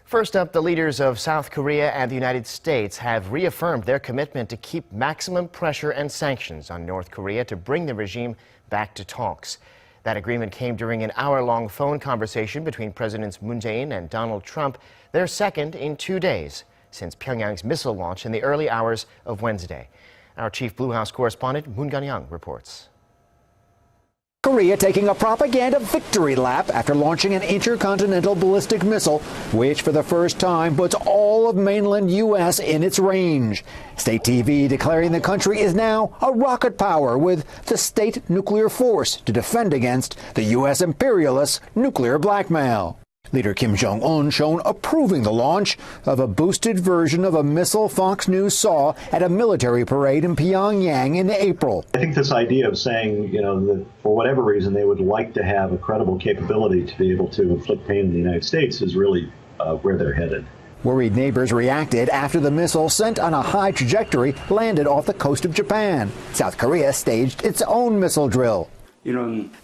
First up, the leaders of South Korea and the United States have reaffirmed their commitment to keep maximum pressure and sanctions on North Korea to bring the regime back to talks. That agreement came during an hour-long phone conversation between Presidents Moon Jae-in and Donald Trump, their second in 2 days since Pyongyang's missile launch in the early hours of Wednesday. Our chief Blue House correspondent Moon Gan-young reports. Korea taking a propaganda victory lap after launching an intercontinental ballistic missile, which for the first time puts all of mainland U.S. in its range. State TV declaring the country is now a rocket power with the state nuclear force to defend against the U.S. imperialists' nuclear blackmail. Leader Kim Jong-un shown approving the launch of a boosted version of a missile Fox News saw at a military parade in Pyongyang in April. I think this idea of saying, that for whatever reason they would like to have a credible capability to be able to inflict pain in the United States is really where they're headed. Worried neighbors reacted after the missile sent on a high trajectory landed off the coast of Japan. South Korea staged its own missile drill.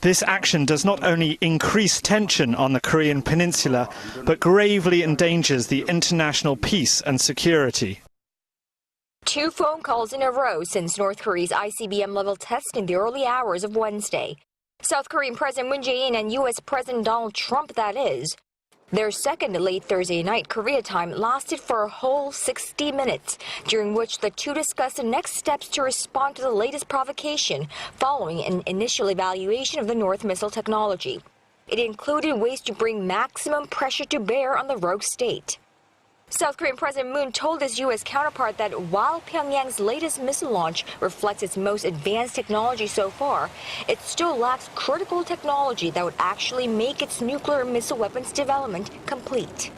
This action does not only increase tension on the Korean peninsula, but gravely endangers the international peace and security. 2 phone calls in a row since North Korea's ICBM-level test in the early hours of Wednesday. South Korean President Moon Jae-in and U.S. President Donald Trump, that is. Their second late Thursday night Korea time lasted for a whole 60 minutes, during which the two discussed the next steps to respond to the latest provocation following an initial evaluation of the North missile technology. It included ways to bring maximum pressure to bear on the rogue state. South Korean President Moon told his U.S. counterpart that while Pyongyang's latest missile launch reflects its most advanced technology so far, it still lacks critical technology that would actually make its nuclear missile weapons development complete.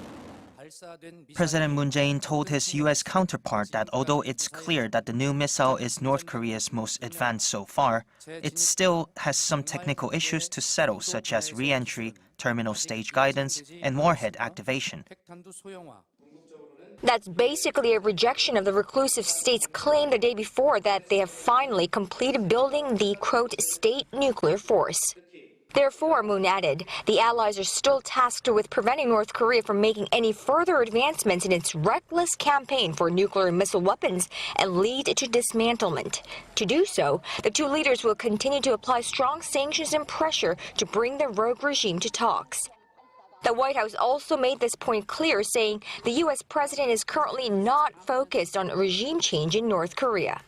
President Moon Jae-in told his U.S. counterpart that although it's clear that the new missile is North Korea's most advanced so far, it still has some technical issues to settle, such as re-entry, terminal stage guidance, and warhead activation. That's basically a rejection of the reclusive state's claim the day before that they have finally completed building the, quote, state nuclear force. Therefore, Moon added, the allies are still tasked with preventing North Korea from making any further advancements in its reckless campaign for nuclear missile weapons and lead to dismantlement. To do so, the two leaders will continue to apply strong sanctions and pressure to bring the rogue regime to talks. The White House also made this point clear, saying the U.S. president is currently not focused on regime change in North Korea.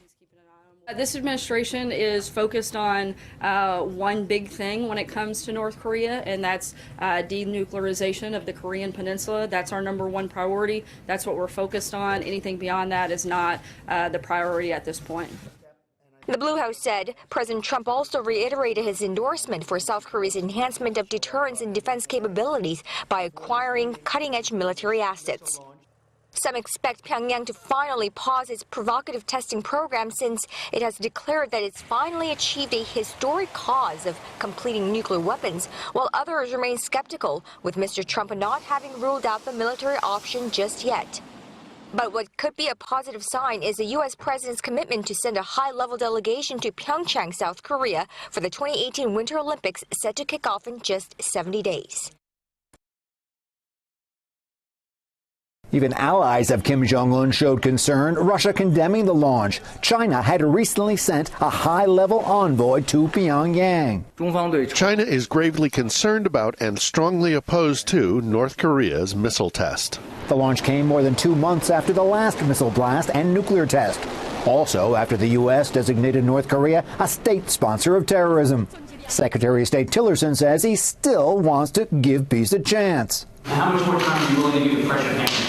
This administration is focused on one big thing when it comes to North Korea, and that's denuclearization of the Korean Peninsula. That's our #1 priority. That's what we're focused on. Anything beyond that is not the priority at this point. The Blue House said President Trump also reiterated his endorsement for South Korea's enhancement of deterrence and defense capabilities by acquiring cutting-edge military assets. Some expect Pyongyang to finally pause its provocative testing program since it has declared that it's finally achieved a historic cause of completing nuclear weapons, while others remain skeptical, with Mr. Trump not having ruled out the military option just yet. But what could be a positive sign is the U.S. president's commitment to send a high-level delegation to Pyeongchang, South Korea, for the 2018 Winter Olympics set to kick off in just 70 days. Even allies of Kim Jong-un showed concern, Russia condemning the launch. China had recently sent a high-level envoy to Pyongyang. China is gravely concerned about and strongly opposed to North Korea's missile test. The launch came more than 2 months after the last missile blast and nuclear test. Also after the U.S. designated North Korea a state sponsor of terrorism. Secretary of State Tillerson says he still wants to give peace a chance. How much more time are you willing to give the pressure campaign?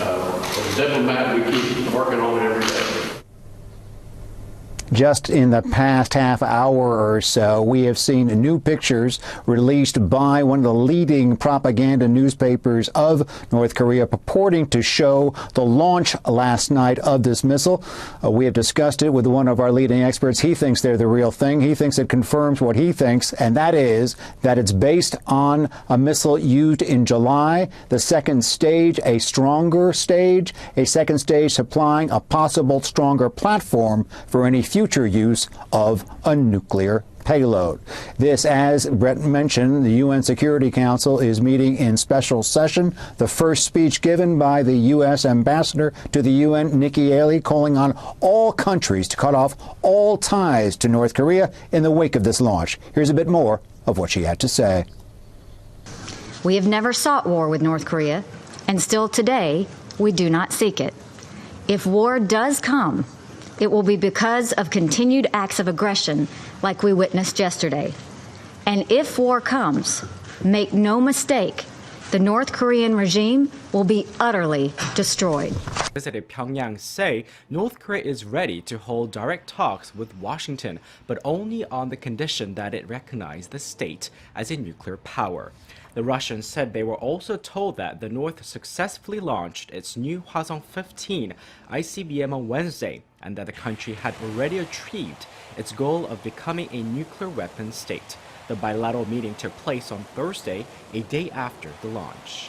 As a diplomat, we keep working on it every day. Just in the past half hour or so, we have seen new pictures released by one of the leading propaganda newspapers of North Korea purporting to show the launch last night of this missile. We have discussed it with one of our leading experts. He thinks they're the real thing. He thinks it confirms what he thinks, and that is that it's based on a missile used in July. The second stage, a stronger stage, a second stage supplying a possible stronger platform for any future use of a nuclear payload. This, as Brett mentioned, the UN Security Council is meeting in special session. The first speech given by the U.S. ambassador to the UN, Nikki Haley, calling on all countries to cut off all ties to North Korea in the wake of this launch. Here's a bit more of what she had to say. We have never sought war with North Korea, and still today, we do not seek it. If war does come, it will be because of continued acts of aggression like we witnessed yesterday. And if war comes, make no mistake, the North Korean regime will be utterly destroyed. Visited Pyongyang say North Korea is ready to hold direct talks with Washington, but only on the condition that it recognize the state as a nuclear power. The Russians said they were also told that the North successfully launched its new Hwasong-15 ICBM on Wednesday, and that the country had already achieved its goal of becoming a nuclear weapon state. The bilateral meeting took place on Thursday, a day after the launch.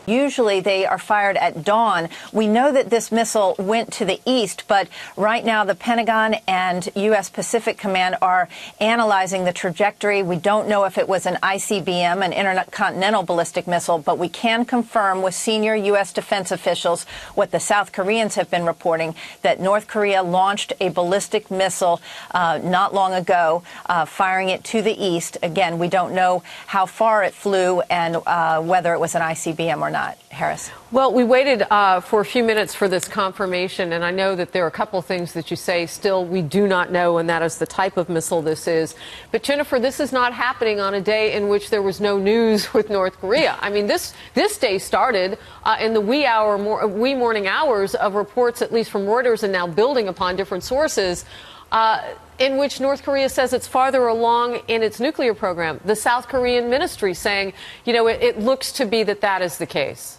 Usually they are fired at dawn. We know that this missile went to the east, but right now the Pentagon and U.S. Pacific Command are analyzing the trajectory. We don't know if it was an ICBM, an intercontinental ballistic missile, but we can confirm with senior U.S. defense officials what the South Koreans have been reporting, that North Korea launched a ballistic missile not long ago, firing it to the east. Again, we don't know how far it flew and whether it was an ICBM or not. Harris. Well, we waited for a few minutes for this confirmation, and I know that there are a couple things that you say still we do not know, and that is the type of missile this is. But Jennifer, this is not happening on a day in which there was no news with North Korea. I mean, this day started in the wee morning hours of reports, at least from Reuters, and now building upon different sources, in which North Korea says it's farther along in its nuclear program. The South Korean ministry saying, you know, it looks to be that that is the case.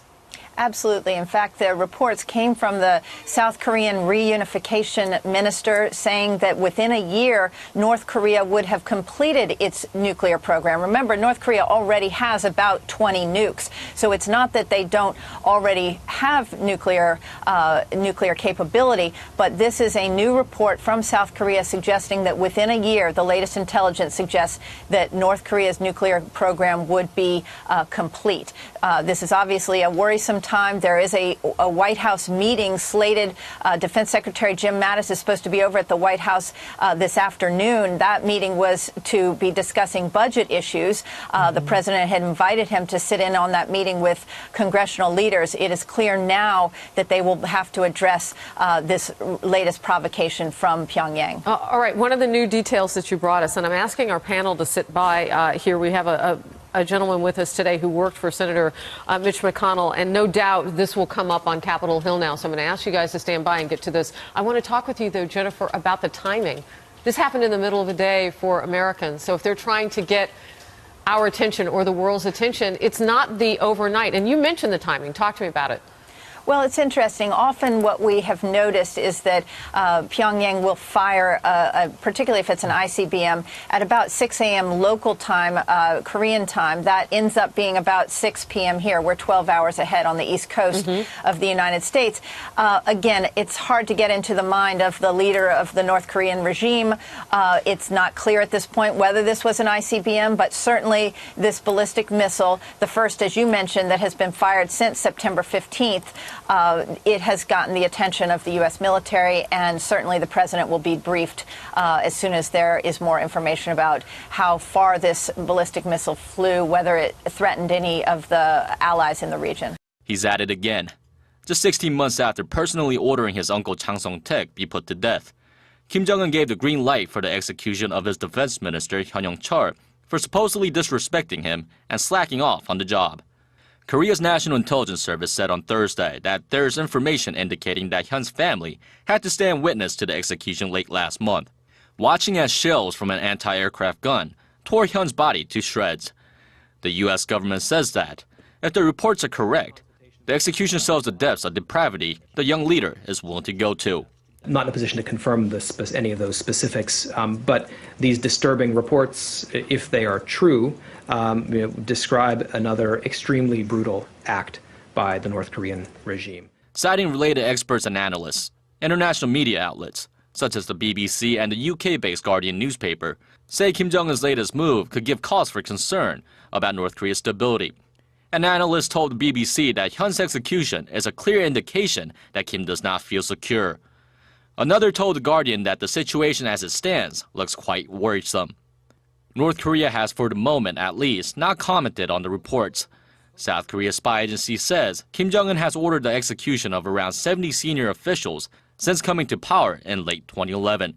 Absolutely. In fact, the reports came from the South Korean reunification minister saying that within a year, North Korea would have completed its nuclear program. Remember, North Korea already has about 20 nukes. So it's not that they don't already have nuclear capability, but this is a new report from South Korea suggesting that within a year, the latest intelligence suggests that North Korea's nuclear program would be complete. This is obviously a worrisome time. There is a White House meeting slated. Defense Secretary Jim Mattis is supposed to be over at the White House this afternoon. That meeting was to be discussing budget issues. The president had invited him to sit in on that meeting with congressional leaders. It is clear now that they will have to address this latest provocation from Pyongyang. All right. One of the new details that you brought us, and I'm asking our panel to sit by here. We have a gentleman with us today who worked for Senator Mitch McConnell, and no doubt this will come up on Capitol Hill now, so I'm going to ask you guys to stand by and get to this. I want to talk with you, though, Jennifer, about the timing. This happened in the middle of the day for Americans, so if they're trying to get our attention or the world's attention, it's not the overnight. And you mentioned the timing. Talk to me about it. Well, it's interesting. Often what we have noticed is that Pyongyang will fire, particularly if it's an ICBM, at about 6 a.m. local time, Korean time. That ends up being about 6 p.m. here. We're 12 hours ahead on the East Coast of the United States. Again, it's hard to get into the mind of the leader of the North Korean regime. It's not clear at this point whether this was an ICBM, but certainly this ballistic missile, the first, as you mentioned, that has been fired since September 15th, it has gotten the attention of the U.S. military, and certainly the president will be briefed as soon as there is more information about how far this ballistic missile flew, whether it threatened any of the allies in the region. He's at it again. Just 16 months after personally ordering his uncle Chang Song-taek be put to death, Kim Jong-un gave the green light for the execution of his defense minister Hyun Yong-chol for supposedly disrespecting him and slacking off on the job. Korea's National Intelligence Service said on Thursday that there's information indicating that Hyun's family had to stand witness to the execution late last month, watching as shells from an anti-aircraft gun tore Hyun's body to shreds. The U.S. government says that, if the reports are correct, the execution shows the depths of depravity the young leader is willing to go to. I'm not in a position to confirm any of those specifics, but these disturbing reports, if they are true, describe another extremely brutal act by the North Korean regime. Citing related experts and analysts, international media outlets, such as the BBC and the UK-based Guardian newspaper, say Kim Jong-un's latest move could give cause for concern about North Korea's stability. An analyst told the BBC that Hyun's execution is a clear indication that Kim does not feel secure. Another told The Guardian that the situation as it stands looks quite worrisome. North Korea has, for the moment at least, not commented on the reports. South Korea's spy agency says Kim Jong-un has ordered the execution of around 70 senior officials since coming to power in late 2011.